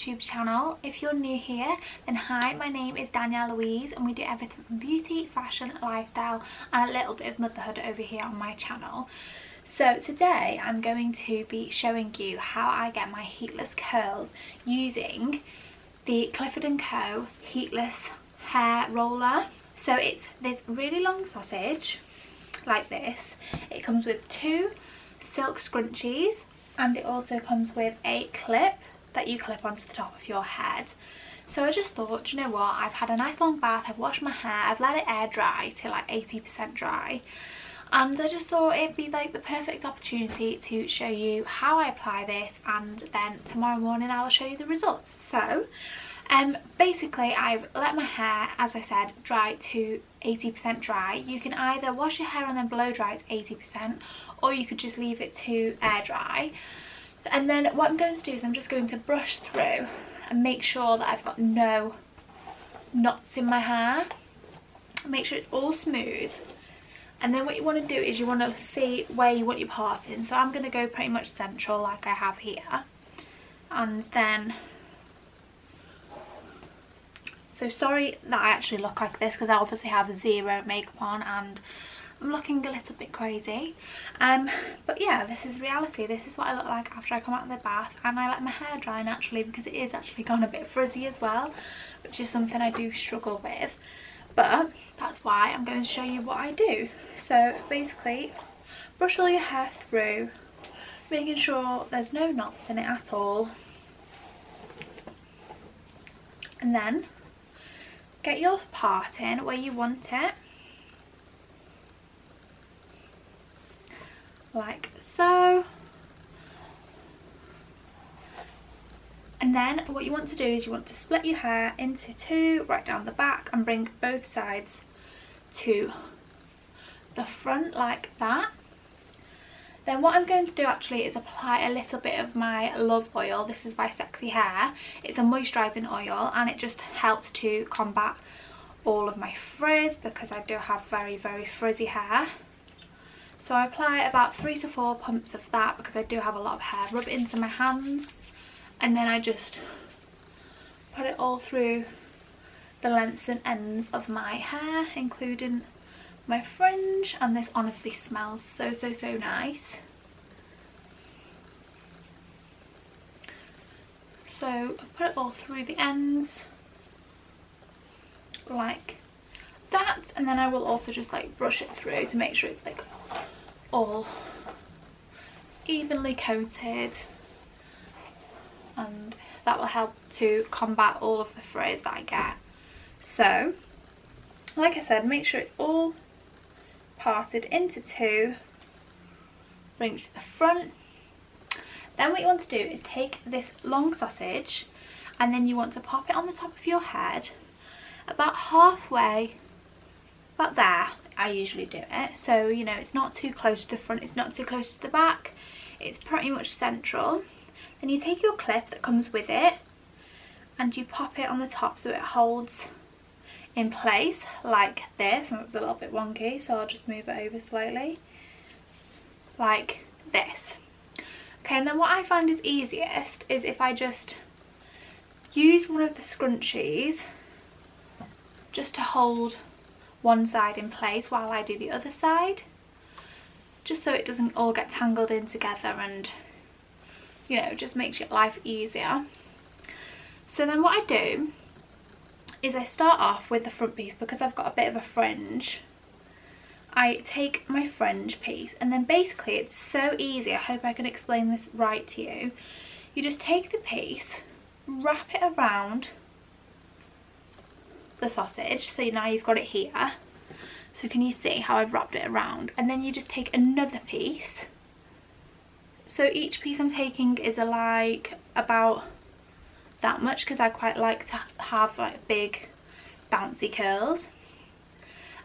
YouTube channel. If you're new here, then hi, my name is Danielle Louise and we do everything from beauty, fashion, lifestyle and a little bit of motherhood over here on my channel. So today I'm going to be showing you how I get my heatless curls using the Clifford & Co. Heatless hair roller. So it's this really long sausage like this. It comes with 2 silk scrunchies and it also comes with a clip that you clip onto the top of your head. So I just thought, do you know what, I've had a nice long bath, I've washed my hair, I've let it air dry to like 80% dry, and I just thought it'd be like the perfect opportunity to show you how I apply this, and then tomorrow morning I will show you the results. So basically I've let my hair, as I said, dry to 80% dry. You can either wash your hair and then blow dry it to 80%, or you could just leave it to air dry. And then what I'm going to do is I'm just going to brush through and make sure that I've got no knots in my hair. Make sure it's all smooth. And then what you want to do is you want to see where you want your parting. So I'm going to go pretty much central like I have here. And then... So sorry that I actually look like this because I obviously have zero makeup on and I'm looking a little bit crazy. But yeah, this is reality. This is what I look like after I come out of the bath, and I let my hair dry naturally because it is actually gone a bit frizzy as well, which is something I do struggle with. But that's why I'm going to show you what I do. So basically, brush all your hair through, making sure there's no knots in it at all. And then get your parting where you want it, like so. And then what you want to do is you want to split your hair into 2 right down the back and bring both sides to the front like that. Then what I'm going to do actually is apply a little bit of my Love oil. This is by Sexy Hair. It's a moisturising oil and it just helps to combat all of my frizz because I do have very frizzy hair. So I apply about 3 to 4 pumps of that because I do have a lot of hair. Rub it into my hands and then I just put it all through the lengths and ends of my hair, including my fringe, and this honestly smells so nice. So put it all through the ends like that, and then I will also just like brush it through to make sure it's like all evenly coated, and that will help to combat all of the frizz that I get. So like I said, make sure it's all parted into 2, bring it to the front. Then what you want to do is take this long sausage and then you want to pop it on the top of your head about halfway, about there. I usually do it, so you know it's not too close to the front, it's not too close to the back, it's pretty much central. Then you take your clip that comes with it and you pop it on the top so it holds in place like this. And it's a little bit wonky, so I'll just move it over slightly like this. Okay, and then what I find is easiest is if I just use one of the scrunchies just to hold one side in place while I do the other side, just so it doesn't all get tangled in together and, you know, just makes your life easier. So then what I do is I start off with the front piece because I've got a bit of a fringe. I take my fringe piece and then basically it's so easy, I hope I can explain this right to you. You just take the piece, wrap it around the sausage, so now you've got it here. So can you see how I've wrapped it around? And then you just take another piece. So each piece I'm taking is like about that much because I quite like to have like big bouncy curls.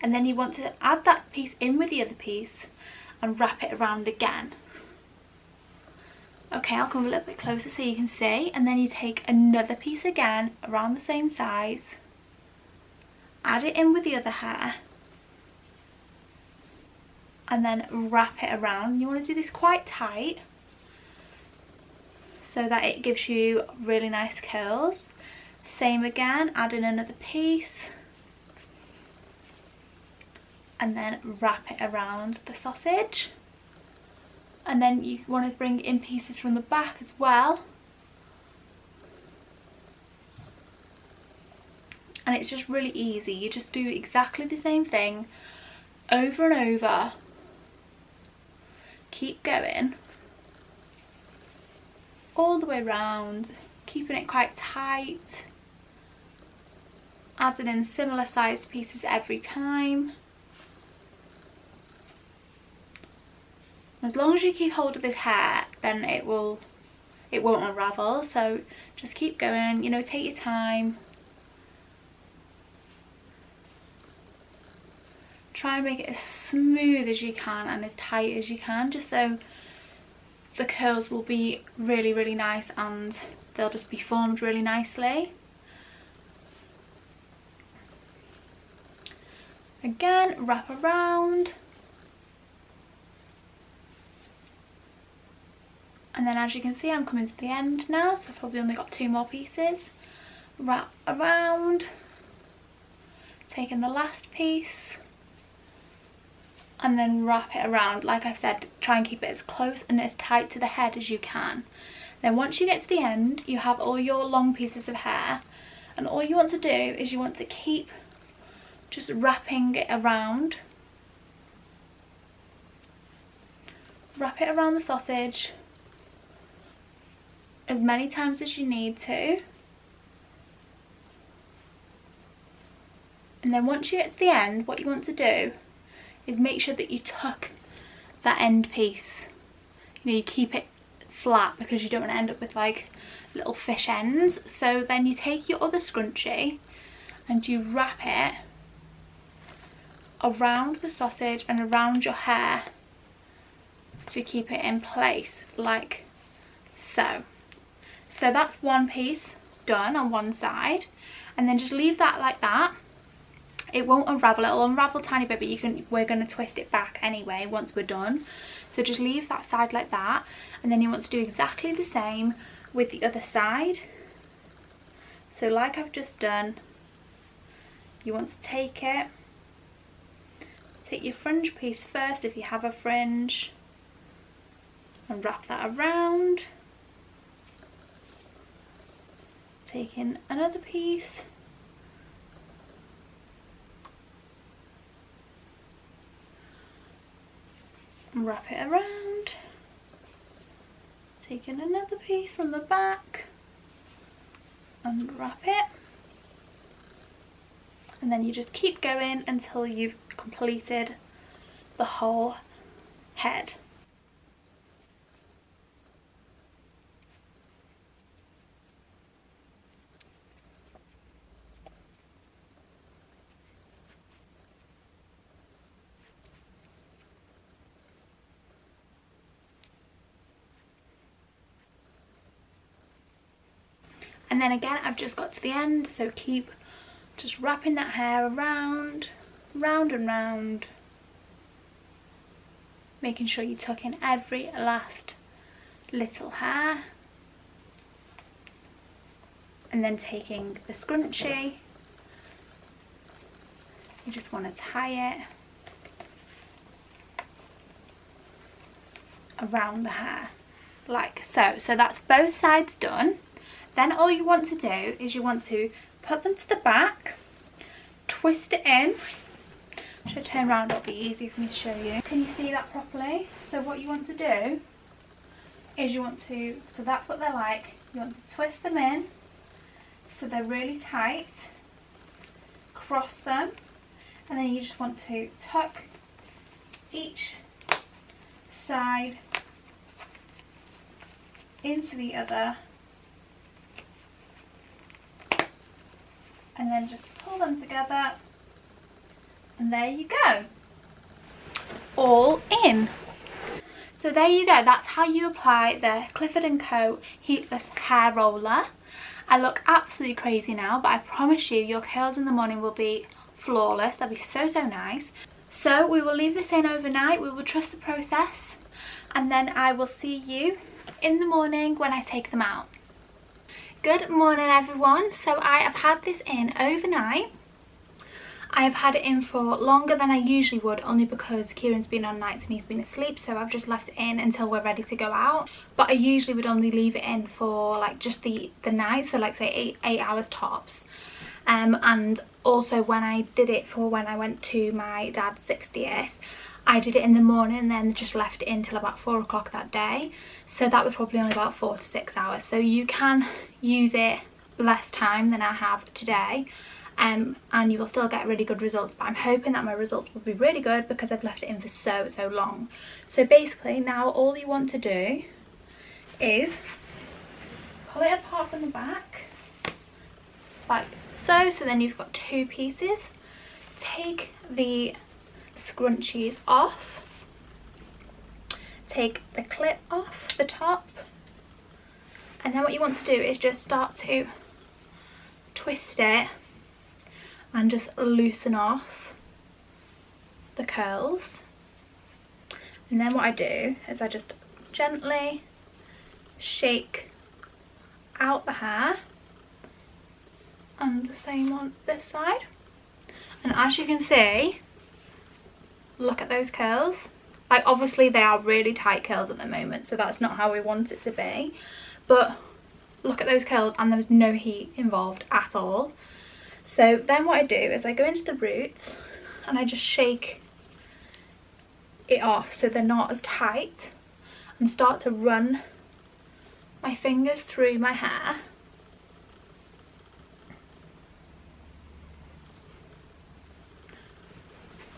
And then you want to add that piece in with the other piece and wrap it around again. Okay, I'll come a little bit closer so you can see. And then you take another piece again around the same size, add it in with the other hair, and then wrap it around. You want to do this quite tight so that it gives you really nice curls. Same again, add in another piece and then wrap it around the sausage. And then you want to bring in pieces from the back as well. And it's just really easy. You just do exactly the same thing over and over. Keep going all the way around, keeping it quite tight, adding in similar sized pieces every time. As long as you keep hold of this hair, then it won't unravel. So just keep going, you know, take your time. Try and make it as smooth as you can and as tight as you can, just so the curls will be really, really nice and they'll just be formed really nicely. Again, wrap around. And then as you can see, I'm coming to the end now, so I've probably only got 2 more pieces. Wrap around, taking the last piece, and then wrap it around. Like I said, try and keep it as close and as tight to the head as you can. Then once you get to the end, you have all your long pieces of hair, and all you want to do is you want to keep just wrapping it around. Wrap it around the sausage as many times as you need to. And then once you get to the end, what you want to do is make sure that you tuck that end piece. You know, you keep it flat because you don't want to end up with like little fish ends. So then you take your other scrunchie and you wrap it around the sausage and around your hair to keep it in place, like so. So that's one piece done on one side, and then just leave that like that. It won't unravel, it'll unravel a tiny bit, but we're going to twist it back anyway once we're done. So just leave that side like that, and then you want to do exactly the same with the other side. So like I've just done, you want to take your fringe piece first if you have a fringe, and wrap that around. Taking another piece, and wrap it around. Taking another piece from the back and wrap it, and then you just keep going until you've completed the whole head. And then again, I've just got to the end, so keep just wrapping that hair around, round and round, making sure you tuck in every last little hair, and then taking the scrunchie, you just want to tie it around the hair like so. So that's both sides done. Then all you want to do is you want to put them to the back, twist it in. Should I turn around? It'll be easier for me to show you. Can you see that properly? So what you want to do is you want to, so that's what they're like, you want to twist them in so they're really tight, cross them, and then you just want to tuck each side into the other, and then just pull them together, and there you go, all in. So there you go, that's how you apply the Clifford & Co Heatless hair roller. I look absolutely crazy now, but I promise you your curls in the morning will be flawless. They'll be so nice. So we will leave this in overnight, we will trust the process, and then I will see you in the morning when I take them out. Good morning everyone. So I have had this in overnight. I have had it in for longer than I usually would, only because Kieran's been on nights and he's been asleep, so I've just left it in until we're ready to go out. But I usually would only leave it in for like just the night, so like say 8 hours tops. And also when I did it for when I went to my dad's 60th, I did it in the morning and then just left it in till about 4 o'clock that day, so that was probably only about 4 to 6 hours. So you can use it less time than I have today, and you will still get really good results, but I'm hoping that my results will be really good because I've left it in for so long. So basically now all you want to do is pull it apart from the back like so. So then you've got 2 pieces. Take the scrunchies off, take the clip off the top, and then what you want to do is just start to twist it and just loosen off the curls. And then what I do is I just gently shake out the hair, and the same on this side. And as you can see, look at those curls. Like obviously they are really tight curls at the moment, so that's not how we want it to be, but look at those curls, and there's no heat involved at all. So then what I do is I go into the roots and I just shake it off so they're not as tight, and start to run my fingers through my hair.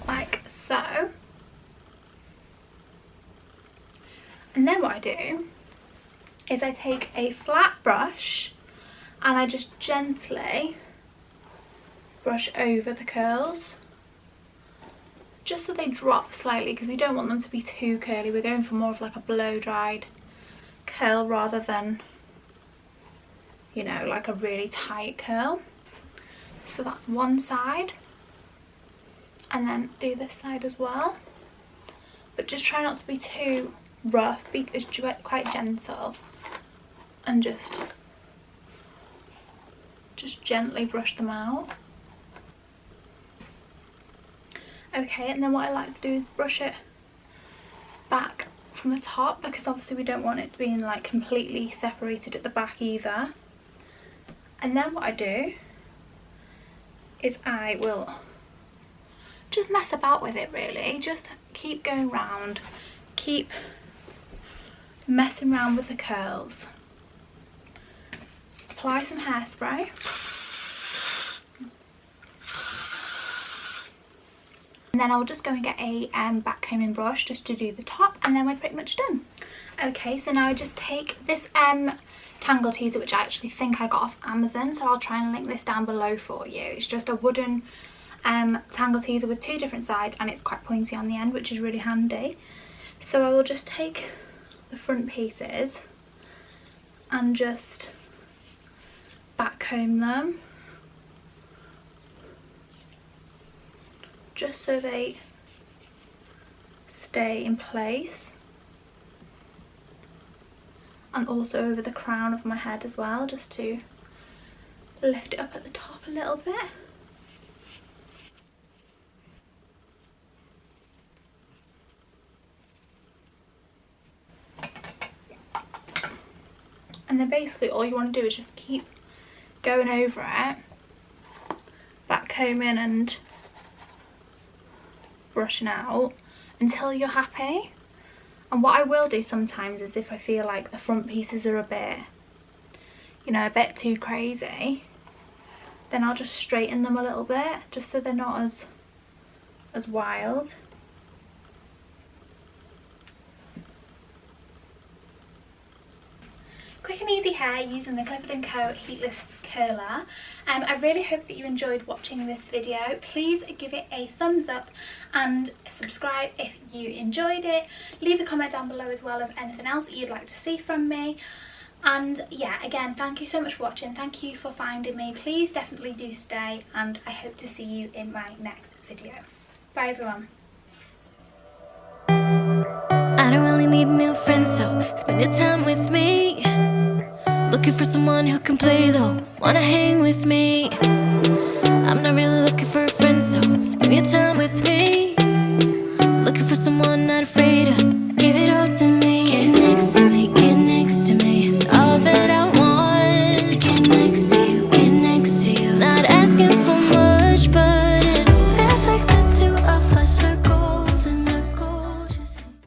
Like so. And then what I do is I take a flat brush and I just gently brush over the curls, just so they drop slightly, because we don't want them to be too curly. We're going for more of like a blow dried curl rather than, you know, like a really tight curl. So that's one side, and then do this side as well, but just try not to be too rough, be quite gentle, and just gently brush them out. Okay, and then what I like to do is brush it back from the top, because obviously we don't want it being like completely separated at the back either. And then what I do is I will just mess about with it really, just keep going round, keep messing around with the curls. Apply some hairspray. And then I'll just go and get a back combing brush just to do the top, and then we're pretty much done. Okay, so now I just take this tangle teaser, which I actually think I got off Amazon, so I'll try and link this down below for you. It's just a wooden tangle teaser with 2 different sides, and it's quite pointy on the end, which is really handy. So I will just take the front pieces and just back comb them, just so they stay in place, and also over the crown of my head as well, just to lift it up at the top a little bit. And then basically all you want to do is just keep going over it, back combing and brushing out until you're happy. And what I will do sometimes is, if I feel like the front pieces are a bit, you know, a bit too crazy, then I'll just straighten them a little bit, just so they're not as wild. Quick and easy hair using the Clifford & Co Heatless curler. I really hope that you enjoyed watching this video. Please give it a thumbs up and subscribe if you enjoyed it. Leave a comment down below as well of anything else that you'd like to see from me. And yeah, again, thank you so much for watching. Thank you for finding me. Please definitely do stay, and I hope to see you in my next video. Bye everyone. I don't really need new friends, so spend your time with looking for someone who can play though, wanna hang with me. I'm not really looking for a friend, so spend your time with me. Looking for someone not afraid of